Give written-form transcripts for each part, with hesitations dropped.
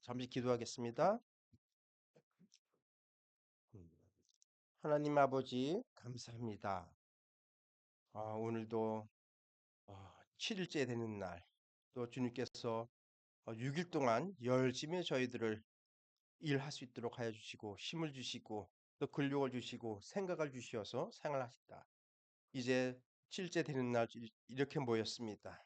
잠시 기도하겠습니다. 음, 하나님 아버지, 감사합니다. 오늘도 7일째 되는 날, 또 주님께서 6일 동안 열심히 저희들을 일할 수 있도록 하여 주시고, 힘을 주시고, 또 근력을 주시고, 생각을 주시어서 생활하시다. 이제 7일째 되는 날 이렇게 모였습니다.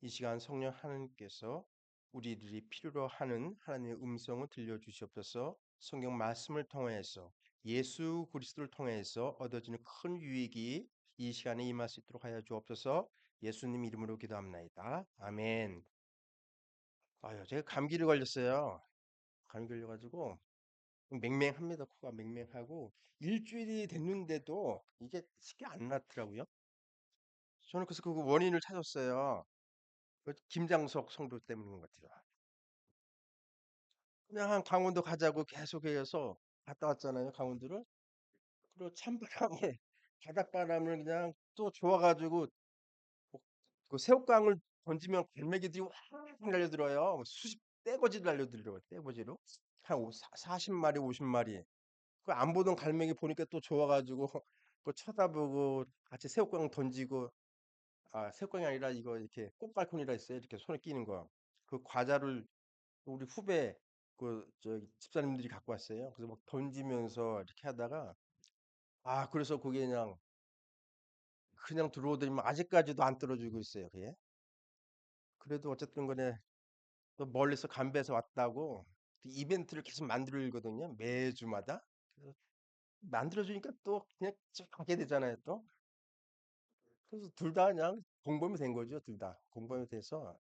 이 시간 성령 하나님께서 우리들이 필요로 하는 하나님의 음성을 들려주시옵소서. 성경 말씀을 통해서 예수 그리스도를 통해서 얻어지는 큰 유익이 이 시간에 임할 수 있도록 하여 주옵소서. 예수님 이름으로 기도합나이다. 아멘. 제가 감기를 걸렸어요. 감기 걸려가지고 맹맹합니다. 코가 맹맹하고 일주일이 됐는데도 이게 쉽게 안 낫더라고요. 저는 그래서 그 원인을 찾았어요. 김장석 성도 때문인 것 같아요. 그냥 한 강원도 가자고 계속해서 갔다 왔잖아요, 강원도를. 그리고 찬바람에 바닷바람을 그냥 또 좋아가지고 뭐 그 새우깡을 던지면 갈매기들이 확 날려들어요. 수십 떼거지를 날려들어요, 떼거지로. 한 40마리, 50마리. 그 안 보던 갈매기 보니까 또 좋아가지고 그 쳐다보고 같이 새우깡 던지고, 새우깡이 아니라 이거 이렇게 꽃갈콘이라 있어요. 이렇게 손에 끼는 거. 그 과자를 우리 후배 저기 집사님들이 갖고 왔어요. 그래서 막 던지면서 이렇게 하다가 그래서 그게 그냥 들어오더니만 아직까지도 안 떨어지고 있어요. 그게. 그래도 어쨌든 간에 또 멀리서 감배해서 왔다고 또 이벤트를 계속 만들거든요. 매주마다. 그래서 만들어주니까 또 그냥 쭉 가게 되잖아요. 또. 그래서 둘 다 그냥 공범이 된 거죠. 둘 다 공범이 돼서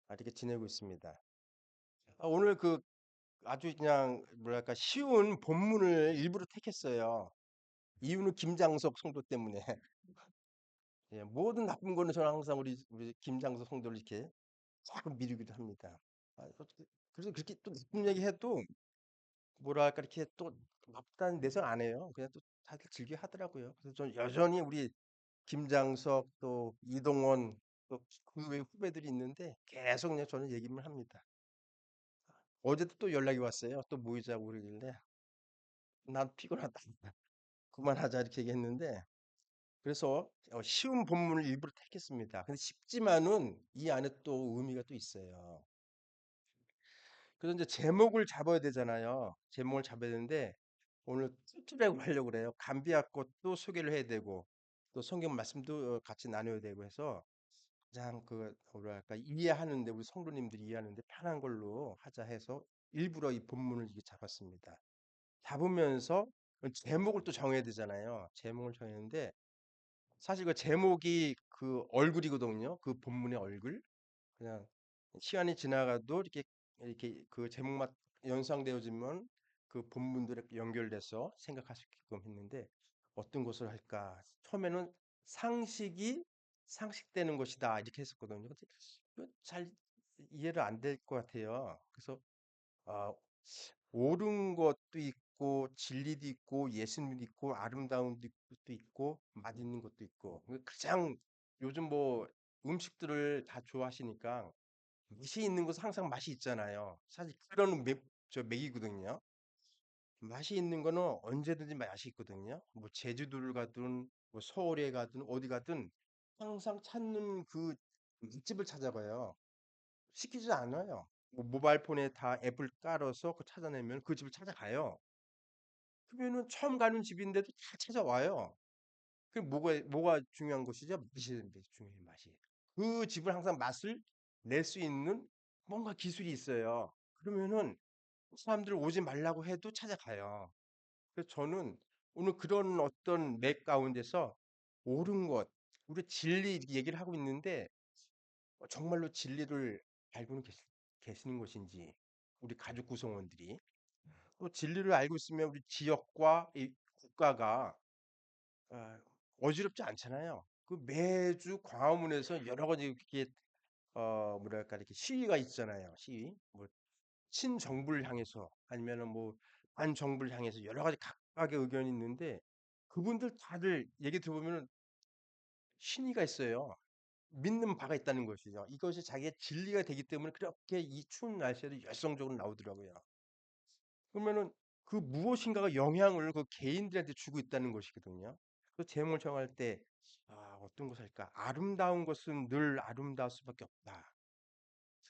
이렇게 지내고 있습니다. 오늘 아주 그냥 뭐랄까 쉬운 본문을 일부러 택했어요. 이유는 김장석 성도 때문에. 예, 모든 나쁜 거는 저는 항상 우리 김장석 성도를 이렇게 자꾸 미루기도 합니다. 그래서 그렇게 또 나쁜 얘기 해도 뭐랄까 이렇게 또 나쁘다는 내색 안 해요. 그냥 또 다들 즐겨 하더라고요. 그래서 저는 여전히 우리 김장석 또 이동원 또 그 외 후배들이 있는데 계속 그냥 저는 얘기만 합니다. 어제도 또 연락이 왔어요. 또 모이자고 그러길래 난 피곤하다. 그만하자 이렇게 얘기했는데 그래서 쉬운 본문을 일부러 택했습니다. 근데 쉽지만은 이 안에 또 의미가 또 있어요. 그래서 이제 제목을 잡아야 되잖아요. 제목을 잡아야 되는데 오늘 뚜레고 하려고 그래요. 감비아 꽃도 소개를 해야 되고 또 성경 말씀도 같이 나눠야 되고 해서 가장 뭐랄까 이해하는데 우리 성도님들이 이해하는데 편한 걸로 하자 해서 일부러 이 본문을 이렇게 잡았습니다. 잡으면서 제목을 또 정해야 되잖아요. 제목을 정했는데 사실 그 제목이 그 얼굴이거든요. 그 본문의 얼굴. 그냥 시간이 지나가도 이렇게 그 제목만 연상되어지면 그 본문들에 연결돼서 생각할 수 있게끔 했는데 어떤 것을 할까? 처음에는 상식이 상식되는 것이다 이렇게 했었거든요. 근데 잘 이해를 안 될 것 같아요. 그래서 아, 옳은 것도 있고 진리도 있고 예수님도 있고 아름다운 것도 있고 맛있는 것도 있고 가장 요즘 뭐 음식들을 다 좋아하시니까 맛이 있는 것은 항상 맛이 있잖아요. 사실 그런 맥이거든요. 맛이 있는 거는 언제든지 맛이 있거든요. 뭐 제주도를 가든 뭐 서울에 가든 어디 가든 항상 찾는 그 맛집을 찾아봐요. 시키지 않아요. 뭐 모바일 폰에 다 앱을 깔아서 찾아내면 그 집을 찾아가요. 그러면은 처음 가는 집인데도 다 찾아와요. 그 뭐가 중요한 것이죠? 맛이 중요해요, 맛이. 그 집을 항상 맛을 낼 수 있는 뭔가 기술이 있어요. 그러면은 사람들 오지 말라고 해도 찾아가요. 그래서 저는 오늘 그런 어떤 맥 가운데서 옳은 것, 우리 진리 이렇게 얘기를 하고 있는데 정말로 진리를 알고는 계시는 것인지 우리 가족 구성원들이 또 진리를 알고 있으면 우리 지역과 이 국가가 아, 어지럽지 않잖아요. 그 매주 광화문에서 여러 가지 이렇게 뭐랄까 이렇게 시위가 있잖아요. 시위. 뭐 친정부를 향해서 아니면은 뭐 반정부를 향해서 여러 가지 각각의 의견이 있는데 그분들 다들 얘기 들어보면 신의가 있어요. 믿는 바가 있다는 것이죠. 이것이 자기의 진리가 되기 때문에 그렇게 이 추운 날씨에도 열성적으로 나오더라고요. 그러면은 그 무엇인가가 영향을 그 개인들한테 주고 있다는 것이거든요. 그 제목을 정할 때, 어떤 것을 할까? 아름다운 것은 늘 아름다울 수밖에 없다.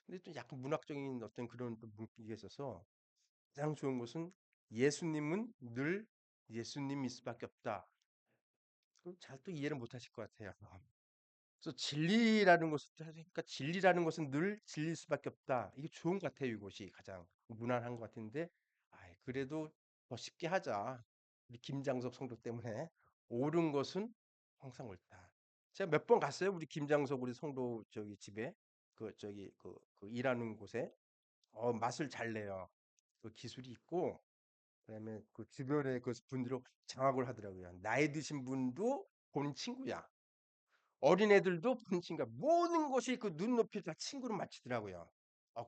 근데 또 약간 문학적인 어떤 그런 또 문기가 있어서 가장 좋은 것은 예수님은 늘 예수님일 수밖에 없다. 잘 또 이해를 못 하실 것 같아요. 그래서 진리라는 것은 그러니까 진리라는 것은 늘 진리일 수밖에 없다. 이게 좋은 것 같아요. 이것이 가장 무난한 것 같은데, 그래도 더 쉽게 하자. 우리 김장석 성도 때문에 옳은 것은 항상 옳다. 제가 몇 번 갔어요. 우리 김장석 우리 성도 저기 집에 그 일하는 곳에 맛을 잘 내요. 그 기술이 있고 그다음에 그 주변에 그 분들로 장악을 하더라고요. 나이 드신 분도 본인 친구야. 어린애들도 본친가 모든 것이 그 눈높이 다 친구로 맞추더라고요.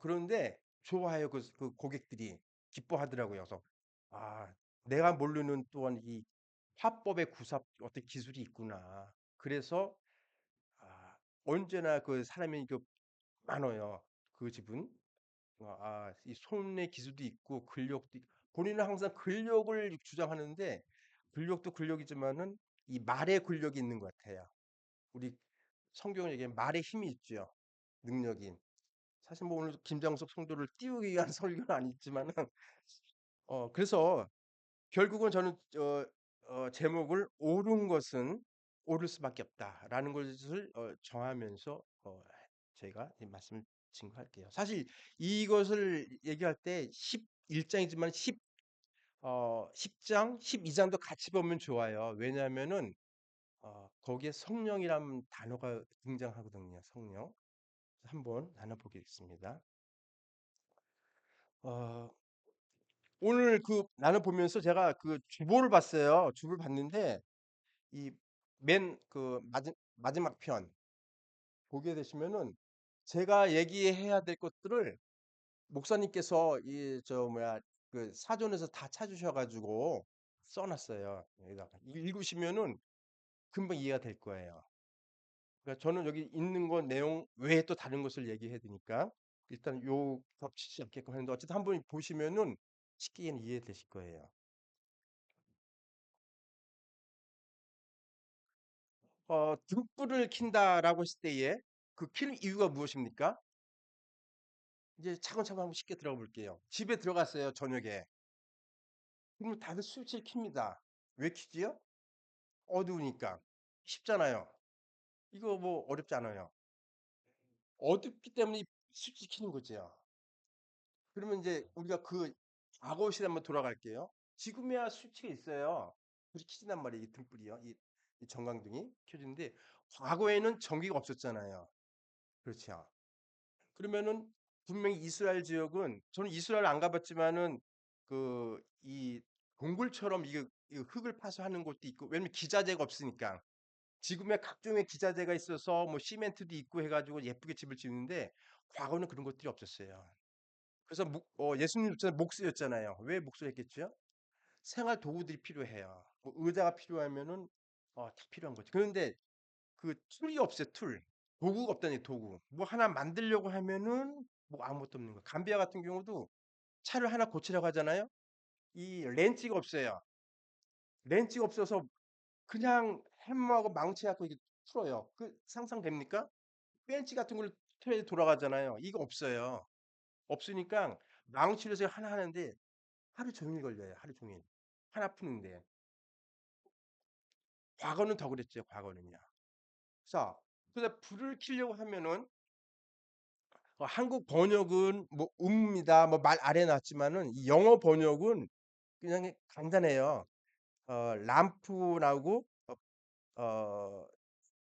그런데 좋아해요. 그 고객들이 기뻐하더라고요. 그래서 내가 모르는 또한 이 화법의 구사 어떤 기술이 있구나. 그래서 언제나 그 사람이 그 많아요. 그 집은 이 손의 기술도 있고 근력도 본인은 항상 근력을 주장하는데 근력도 근력이지만은 이 말의 근력이 있는 것 같아요. 우리 성경을 얘기하면 말의 힘이 있죠. 능력이. 사실 뭐 오늘 김장석 성도를 띄우기 위한 설교는 아니지만은 그래서 결국은 저는 제목을 옳은 것은 옳을 수밖에 없다라는 것을 정하면서 저희가 이 말씀을 증거할게요. 사실 이것을 얘기할 때 11장이지만 10장, 12장도 같이 보면 좋아요. 왜냐하면은 거기에 성령이라는 단어가 등장하거든요. 성령. 한번 나눠보겠습니다. 어, 오늘 그 나눠보면서 제가 그 주보를 봤어요. 주보를 봤는데 이 맨 그 마지막 편 보게 되시면은 제가 얘기해야 될 것들을 목사님께서 이 저 뭐야 그 사전에서 다 찾으셔가지고 써놨어요. 여기다가 읽으시면은 금방 이해가 될 거예요. 그러니까 저는 여기 있는 거 내용 외에 또 다른 것을 얘기해야 되니까 일단 요 겹치지 않게끔 하는데 어쨌든 한번 보시면은 쉽게 이해되실 거예요. 등불을 킨다라고 했을 때에 그 켜는 이유가 무엇입니까? 이제 차근차근 한번 쉽게 들어가 볼게요. 집에 들어갔어요, 저녁에. 그러면 다들 스위치를 켭니다. 왜 켜지요? 어두우니까. 쉽잖아요. 이거 뭐 어렵지 않아요. 어둡기 때문에 이 스위치 켜는 거죠. 그러면 이제 우리가 그 과거 시대 한번 돌아갈게요. 지금이야 스위치가 있어요. 불이 켜진단 말이에요. 이 등불이요. 이 전광등이 켜지는데 과거에는 전기가 없었잖아요. 그렇죠. 그러면은 분명히 이스라엘 지역은 저는 이스라엘 안 가봤지만은 그 이 동굴처럼 이 흙을 파서 하는 곳도 있고 왜냐면 기자재가 없으니까 지금의 각종의 기자재가 있어서 뭐 시멘트도 있고 해가지고 예쁘게 집을 짓는데 과거는 그런 것들이 없었어요. 그래서 예수님 목수였잖아요. 왜 목수였겠죠? 생활 도구들이 필요해요. 뭐 의자가 필요하면은 다 필요한 거죠. 그런데 그 툴이 없어요. 툴. 도구가 없다니 도구. 뭐 하나 만들려고 하면은 뭐 아무것도 없는 거. 감비아 같은 경우도 차를 하나 고치려고 하잖아요. 이 렌치가 없어요. 렌치가 없어서 그냥 햄머하고 망치 갖고 이게 풀어요. 그 상상됩니까? 벤치 같은 걸 틀에 돌아가잖아요. 이거 없어요. 없으니까 망치를 해서 하나 하는데 하루 종일 걸려요. 하루 종일. 하나 푸는데. 과거는 더 그랬죠. 과거는요. 자, 그래서 불을 켜려고 하면은 한국 번역은 뭐 입니다. 뭐 말 아래 놨지만은 이 영어 번역은 그냥 간단해요. 람프 나오고 어,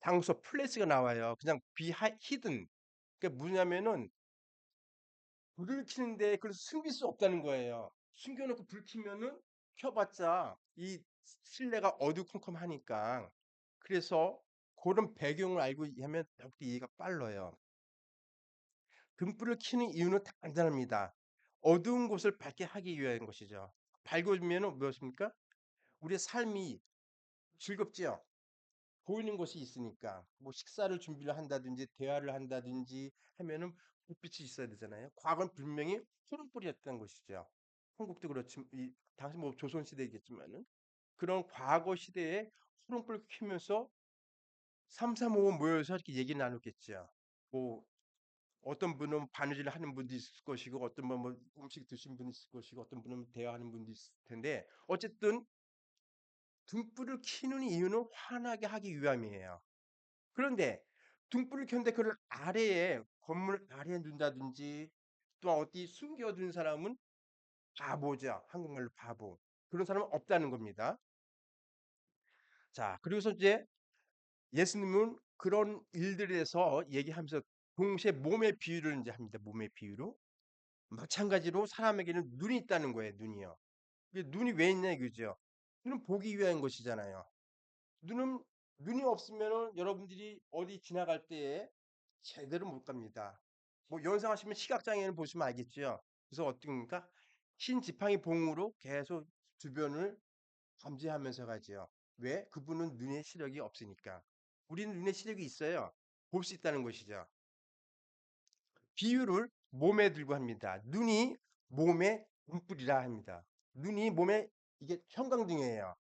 당소 플래시가 나와요. 그냥 히든. 그게 뭐냐면은 불을 켜는데 그걸 숨길 수 없다는 거예요. 숨겨놓고 불 켜면은 켜봤자 이 실내가 어두컴컴하니까. 그래서 그런 배경을 알고 하면 더욱더 이해가 빨라요. 등불을 켜는 이유는 간단합니다. 어두운 곳을 밝게 하기 위한 것이죠. 밝으면은 무엇입니까? 우리의 삶이 즐겁지요. 보이는 것이 있으니까 뭐 식사를 준비를 한다든지 대화를 한다든지 하면은 불빛이 있어야 되잖아요. 과거는 분명히 푸른불이었던 것이죠. 한국도 그렇지만 이 당시 뭐 조선 시대이겠지만은 그런 과거 시대에 푸른불 켜면서 삼삼오오 모여서 이렇게 얘기 나눴겠죠. 뭐 어떤 분은 바느질을 하는 분도 있을 것이고 어떤 분은 뭐 음식 드신 분이 있을 것이고 어떤 분은 대화하는 분도 있을 텐데 어쨌든 등불을 켜는 이유는 환하게 하기 위함이에요. 그런데 등불을 켰는데 그를 아래에 건물 아래에 둔다든지 또 어디 숨겨둔 사람은 바보죠. 한국말로 바보. 그런 사람은 없다는 겁니다. 자, 그리고서 이제 예수님은 그런 일들에서 얘기하면서 동시에 몸의 비유를 이제 합니다. 몸의 비유로. 마찬가지로 사람에게는 눈이 있다는 거예요. 눈이요. 이게 눈이 왜 있냐 이거죠. 눈은 보기 위한 것이잖아요. 눈은 눈이 없으면은 여러분들이 어디 지나갈 때에 제대로 못 갑니다. 뭐 연상하시면 시각장애인 보시면 알겠죠. 그래서 어떻습니까? 흰 지팡이 봉으로 계속 주변을 감지하면서 가지요. 왜? 그분은 눈의 시력이 없으니까. 우리는 눈의 시력이 있어요. 볼 수 있다는 것이죠. 비유를 몸에 들고 합니다. 눈이 몸의 등불이라 합니다. 눈이 몸에 이게 형광등이에요.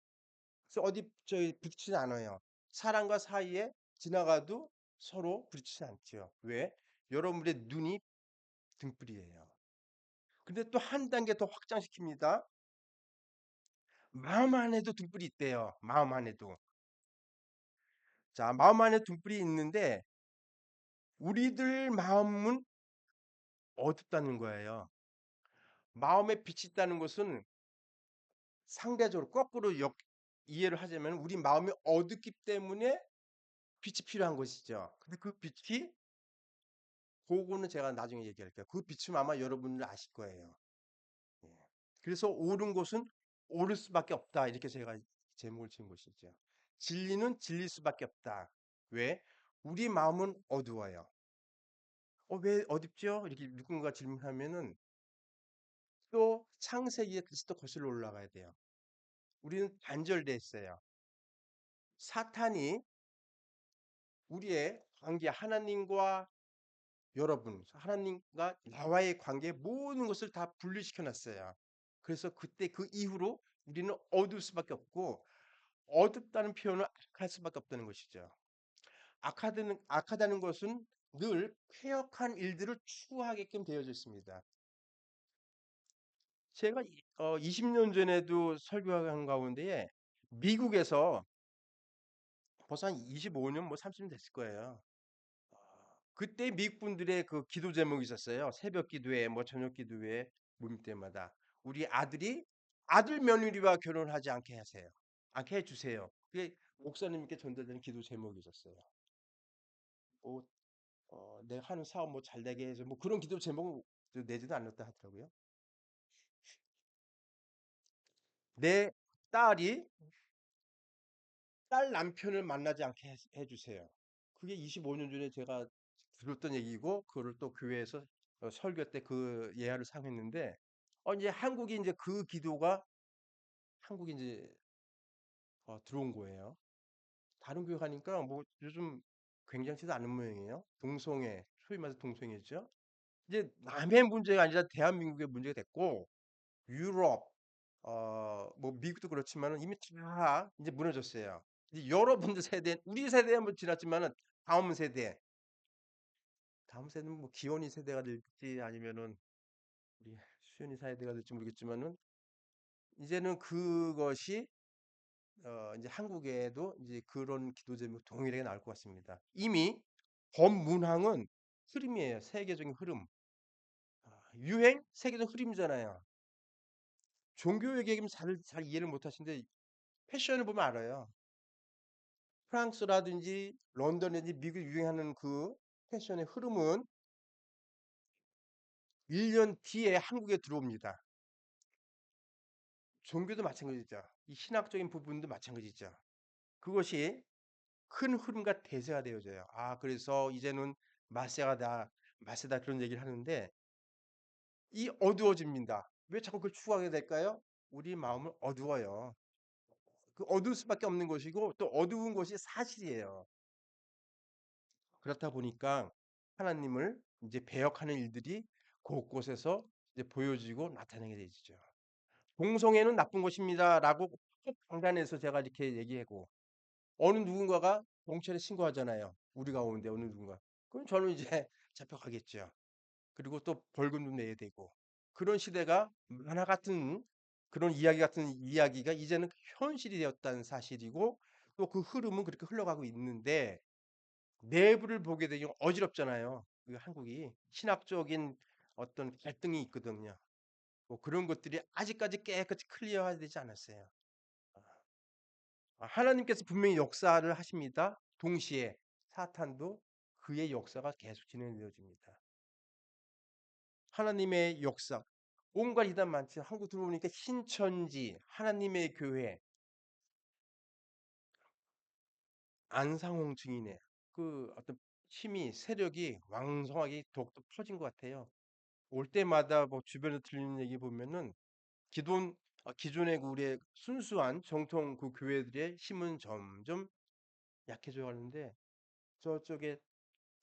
그래서 어디 저기 부딪히지 않아요. 사람과 사이에 지나가도 서로 부딪히지 않죠. 왜? 여러분의 눈이 등불이에요. 근데 또 한 단계 더 확장시킵니다. 마음 안에도 등불이 있대요. 마음 안에도. 자, 마음 안에 등불이 있는데 우리들 마음은 어둡다는 거예요. 마음에 빛이 있다는 것은 상대적으로 거꾸로 이해를 하자면 우리 마음이 어둡기 때문에 빛이 필요한 것이죠. 근데 그 빛이 그거는 제가 나중에 얘기할게요. 그 빛은 아마 여러분들 아실 거예요. 예. 그래서 옳은 곳은 옳을 수밖에 없다. 이렇게 제가 제목을 지은 것이죠. 진리는 진릴 수밖에 없다. 왜? 우리 마음은 어두워요. 왜 어둡죠? 이렇게 누군가 질문하면은 또 창세기에 다시 또 거슬러 올라가야 돼요. 우리는 단절돼 있어요. 사탄이 우리의 관계 하나님과 여러분, 하나님과 나와의 관계 모든 것을 다 분리시켜 놨어요. 그래서 그때 그 이후로 우리는 어두울 수밖에 없고 어둡다는 표현은 악할 수밖에 없다는 것이죠. 악하다는 것은 늘 쾌역한 일들을 추구하게끔 되어져 있습니다. 제가 20년 전에도 설교한 가운데에 미국에서 벌써 한 25년 뭐 30년 됐을 거예요. 그때 미국 분들의 그 기도 제목이 있었어요. 새벽 기도회, 뭐 저녁 기도회 모임 때마다 우리 아들이 아들 며느리와 결혼하지 않게 하세요. 않게 해주세요. 그게 목사님께 전달되는 기도 제목이 있었어요. 뭐, 내가 하는 사업 뭐 잘 되게 해서 뭐 그런 기도 제목은 내지도 않았다 하더라고요. 내 딸이 딸 남편을 만나지 않게 해주세요. 그게 25년 전에 제가 들었던 얘기고, 그거를 또 교회에서 설교 때 그 예화를 사용했는데, 이제 한국이 이제 그 기도가 한국에 이제 들어온 거예요. 다른 교회 가니까 뭐 요즘 굉장치도 않은 모양이에요. 동성애, 소위 말해서 동성애죠. 이제 남의 문제가 아니라 대한민국의 문제가 됐고, 유럽, 뭐 미국도 그렇지만은 이미 다 이제 무너졌어요. 이제 여러분들 세대, 우리 세대는 뭐 지났지만은 다음 세대, 다음 세대는 뭐 기원이 세대가 될지 아니면은 우리 수연이 세대가 될지 모르겠지만은 이제는 그것이 이제 한국에도 이제 그런 기도 제목 동일하게 나올 것 같습니다. 이미 범문항은 흐름이에요. 세계적인 흐름. 유행 세계적 흐름이잖아요. 종교 얘기하면 잘 이해를 못 하시는데 패션을 보면 알아요. 프랑스라든지 런던이든지 미국 유행하는 그 패션의 흐름은 1년 뒤에 한국에 들어옵니다. 종교도 마찬가지죠. 이 신학적인 부분도 마찬가지죠. 그것이 큰 흐름과 대세가 되어져요. 그래서 이제는 마세다, 마세다 그런 얘기를 하는데 이 어두워집니다. 왜 자꾸 그걸 추구하게 될까요? 우리 마음은 어두워요. 그 어두울 수밖에 없는 것이고 또 어두운 것이 사실이에요. 그렇다 보니까 하나님을 이제 배역하는 일들이 곳곳에서 이제 보여지고 나타나게 되죠. 동성애는 나쁜 것입니다라고 꼭 강단에서 제가 이렇게 얘기하고 어느 누군가가 경찰에 신고하잖아요. 우리 가운데 어느 누군가. 그럼 저는 이제 잡혀가겠죠. 그리고 또 벌금도 내야 되고. 그런 시대가 만화 같은 그런 이야기 같은 이야기가 이제는 현실이 되었다는 사실이고 또 그 흐름은 그렇게 흘러가고 있는데 내부를 보게 되면 어지럽잖아요. 그 한국이 신학적인 어떤 갈등이 있거든요. 뭐 그런 것들이 아직까지 깨끗이 클리어되지 않았어요. 하나님께서 분명히 역사를 하십니다. 동시에 사탄도 그의 역사가 계속 진행되어집니다. 하나님의 역사, 온갖 이단 많죠. 한국 들어오니까 신천지, 하나님의 교회, 안상홍 증인의 그 어떤 힘이 세력이 왕성하게 더욱더 퍼진 것 같아요. 올 때마다 뭐 주변에 들리는 얘기 보면은 기존 기존의 그 우리의 순수한 정통 그 교회들의 힘은 점점 약해져 가는데 저쪽에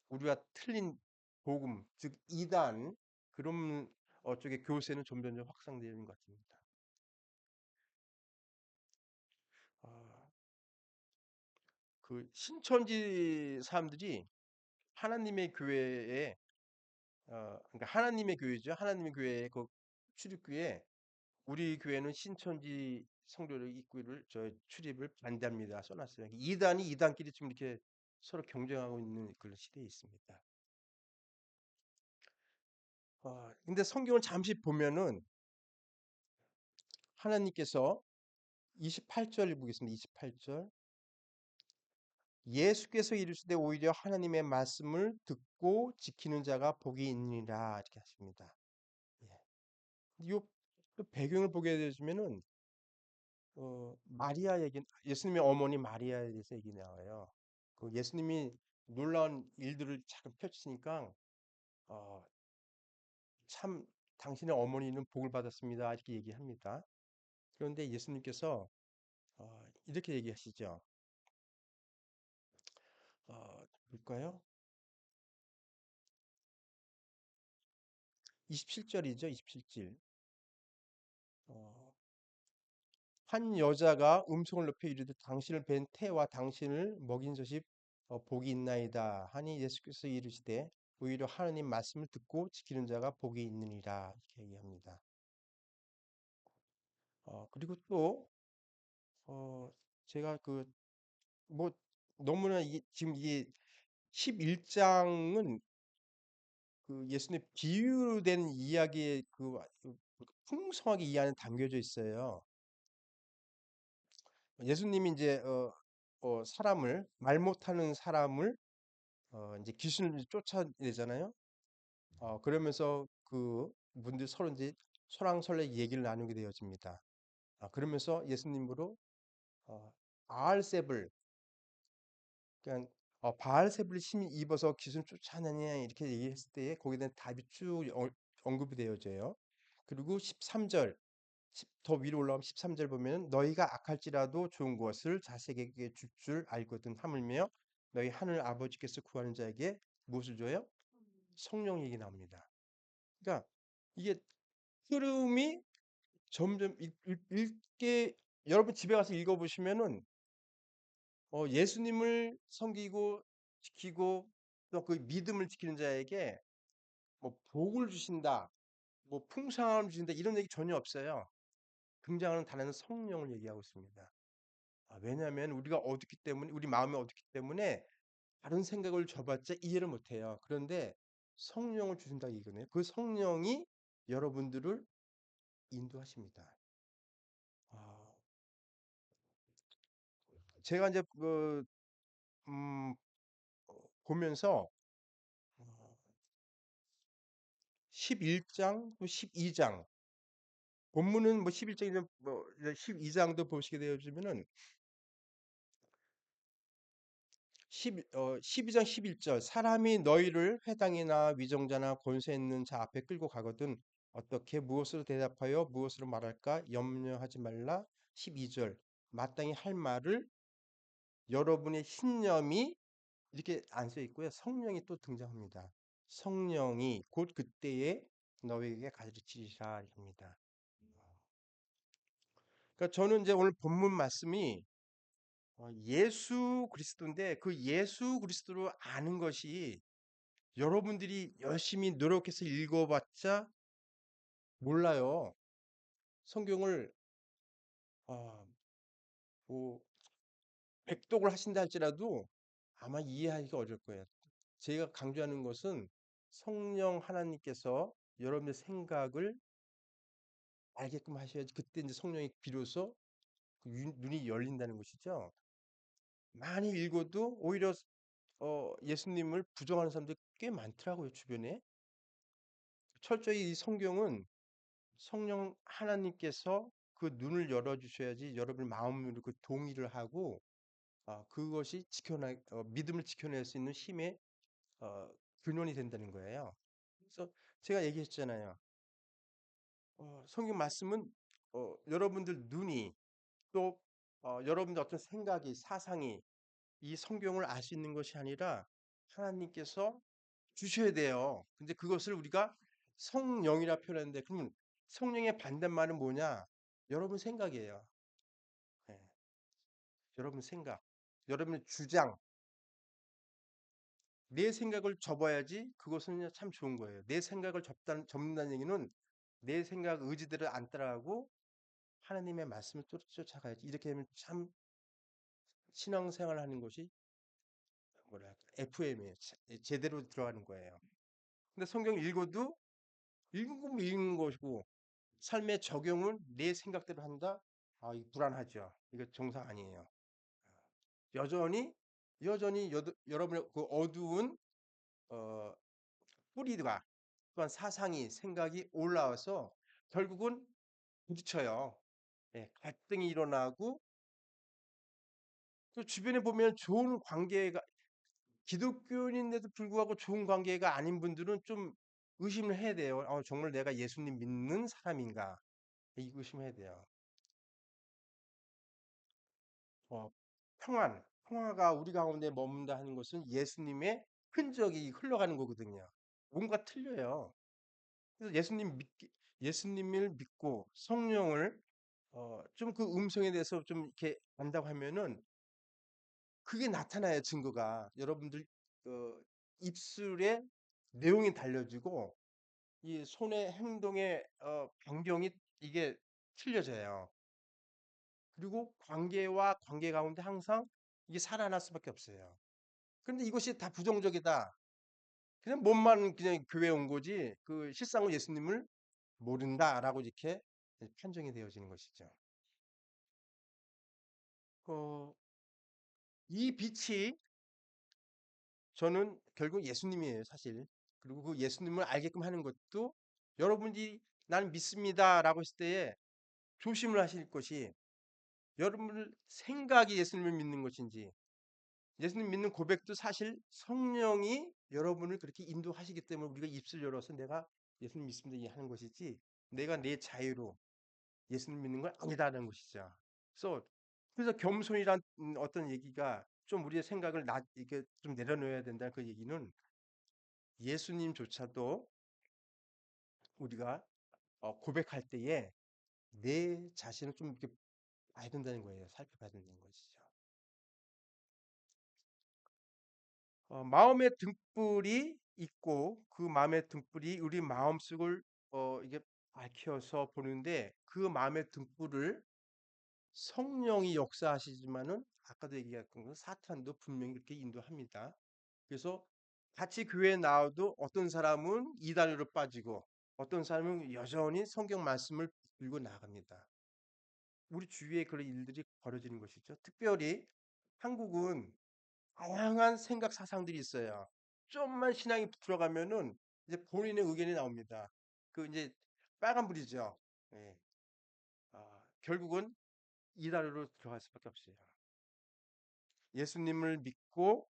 우리가 틀린 복음, 즉 이단 그런 쪽의 교세는 점점점 확산되는 것 같습니다. 아, 그 신천지 사람들이 하나님의 교회에 그러니까 하나님의 교회죠. 하나님의 교회의 그 출입구에 우리 교회는 신천지 성도를 입구를 저 출입을 반대합니다. 써놨어요. 이단이 이단끼리 지금 이렇게 서로 경쟁하고 있는 그런 시대에 있습니다. 근데 성경을 잠시 보면은 하나님께서 28절 보겠습니다. 28절. 예수께서 이르시되 오히려 하나님의 말씀을 듣고 지키는 자가 복이 있느니라 이렇게 하십니다. 예. 이 배경을 보게 되시면은 마리아 얘기, 예수님의 어머니 마리아에 대해서 얘기 나와요. 그 예수님이 놀라운 일들을 참 펼치니까 어, 참 당신의 어머니는 복을 받았습니다 이렇게 얘기합니다. 그런데 예수님께서 이렇게 얘기하시죠. 볼까요? 27절이죠. 27절. 한 여자가 음성을 높여 이르되 당신을 뵌 태와 당신을 먹인 젖이 복이 있나이다 하니 예수께서 이르시되 오히려 하나님 말씀을 듣고 지키는 자가 복이 있느니라 이렇게 얘기합니다. 그리고 또 제가 그 뭐 너무나 지금 이게 11장은 그 예수님의 비유된 이야기에 그 풍성하게 이 안에 담겨져 있어요. 예수님이 이제 사람을 말 못하는 사람을 이제 귀신을 쫓아내잖아요. 그러면서 그 분들 서로 이제 소랑설레 얘기를 나누게 되어집니다. 그러면서 예수님으로 어, 바알세불 그러니까 바알세불이 힘이 입어서 귀신을 쫓아내냐 이렇게 얘기했을 때에 거기에 대한 답이 쭉 언급이 되어져요. 그리고 13절 더 위로 올라오면 13절 보면 너희가 악할지라도 좋은 것을 자식에게 줄 줄 알거든 하물며 너희 하늘 아버지께서 구하는 자에게 무엇을 줘요? 성령 얘기 나옵니다. 그러니까 이게 흐름이 점점 읽게 여러분 집에 가서 읽어보시면은 예수님을 섬기고 지키고 또 그 믿음을 지키는 자에게 뭐 복을 주신다, 뭐 풍성함을 주신다 이런 얘기 전혀 없어요. 등장하는 단어는 성령을 얘기하고 있습니다. 왜냐하면 우리가 어둡기 때문에 우리 마음이 어둡기 때문에 다른 생각을 줘봤자 이해를 못해요. 그런데 성령을 주신다 이거네요. 그 성령이 여러분들을 인도하십니다. 아, 제가 이제 음, 보면서 11장 또 12장 본문은 뭐 11장이면 뭐 12장도 보시게 되어지면은 12장 11절 사람이 너희를 회당이나 위정자나 권세 있는 자 앞에 끌고 가거든 어떻게 무엇으로 대답하여 무엇으로 말할까 염려하지 말라 12절 마땅히 할 말을 여러분의 신념이 이렇게 안 써 있고요. 성령이 또 등장합니다. 성령이 곧 그때에 너에게 가르치시라 합니다. 그러니까 저는 이제 오늘 본문 말씀이 예수 그리스도인데 그 예수 그리스도를 아는 것이 여러분들이 열심히 노력해서 읽어봤자 몰라요. 성경을 어, 뭐 백독을 하신다 할지라도 아마 이해하기가 어려울 거예요. 제가 강조하는 것은 성령 하나님께서 여러분의 생각을 알게끔 하셔야지 그때 이제 성령이 비로소 그 눈이 열린다는 것이죠. 많이 읽어도 오히려 예수님을 부정하는 사람들이 꽤 많더라고요, 주변에. 철저히 이 성경은 성령 하나님께서 그 눈을 열어주셔야지 여러분 마음으로 그 동의를 하고 그것이 믿음을 지켜낼 수 있는 힘의 어, 근원이 된다는 거예요. 그래서 제가 얘기했잖아요. 성경 말씀은 여러분들 눈이 또 여러분들 어떤 생각이 사상이 이 성경을 알 수 있는 것이 아니라 하나님께서 주셔야 돼요. 근데 그것을 우리가 성령이라 표현하는데 그러면 성령의 반대말은 뭐냐? 여러분 생각이에요. 예, 여러분 생각, 여러분의 주장, 내 생각을 접어야지 그것은 참 좋은 거예요. 내 생각을 접는다는 얘기는 내 생각 의지대로 안 따라가고 하나님의 말씀을 쫓아가야지. 이렇게 하면 참 신앙생활 하는 것이 뭐랄까 FM이에요. 제대로 들어가는 거예요. 근데 성경 읽어도 읽은 거 읽는 것이고 삶의 적용은 내 생각대로 한다. 이거 불안하죠. 이거 정상 아니에요. 여전히 여러분의 그 어두운 어, 뿌리가 또한 사상이 생각이 올라와서 결국은 부딪혀요. 예, 갈등이 일어나고 또 주변에 보면 좋은 관계가 기독교인인데도 불구하고 좋은 관계가 아닌 분들은 좀 의심을 해야 돼요. 정말 내가 예수님 믿는 사람인가? 의심해야 돼요. 어, 평화가 우리 가운데 머문다 하는 것은 예수님의 흔적이 흘러가는 거거든요. 뭔가 틀려요. 그래서 예수님을 믿고 성령을 좀 그 음성에 대해서 좀 이렇게 안다고 하면은 그게 나타나요, 증거가. 여러분들 입술에 내용이 달려지고 이 손의 행동의 변경이 이게 틀려져요. 그리고 관계와 관계 가운데 항상 이게 살아날 수밖에 없어요. 그런데 이것이 다 부정적이다. 그냥 몸만 그냥 교회 온 거지 그 실상은 예수님을 모른다라고 이렇게 판정이 되어지는 것이죠. 어, 이 빛이 저는 결국 예수님이에요, 사실. 그리고 그 예수님을 알게끔 하는 것도 여러분이 나는 믿습니다라고 했을 때에 조심을 하실 것이 여러분들 생각이 예수님을 믿는 것인지 예수님 믿는 고백도 사실 성령이 여러분을 그렇게 인도하시기 때문에 우리가 입술 열어서 내가 예수님 믿습니다 하는 것이지 내가 내 자유로 예수님 믿는 건 아니다라는 것이죠. 그래서 겸손이란 어떤 얘기가 좀 우리의 생각을 이렇게 좀 내려놓아야 된다는 그 얘기는 예수님조차도 우리가 고백할 때에 내 자신을 좀 이렇게 봐야 된다는 거예요. 살펴봐야 된다는 것이죠. 마음의 등불이 있고 그 마음의 등불이 우리 마음속을 이게 밝혀서 보는데 그 마음의 등불을 성령이 역사하시지만은 아까도 얘기했던 건 사탄도 분명히 그렇게 인도합니다. 그래서 같이 교회에 나와도 어떤 사람은 이단으로 빠지고 어떤 사람은 여전히 성경 말씀을 들고 나갑니다. 우리 주위에 그런 일들이 벌어지는 것이죠. 특별히 한국은 다양한 생각 사상들이 있어요. 좀만 신앙이 들어가면은 이제 본인의 의견이 나옵니다. 그 이제 빨간불이죠. 예. 결국은 이단으로 들어갈 수밖에 없어요. 예수님을 믿고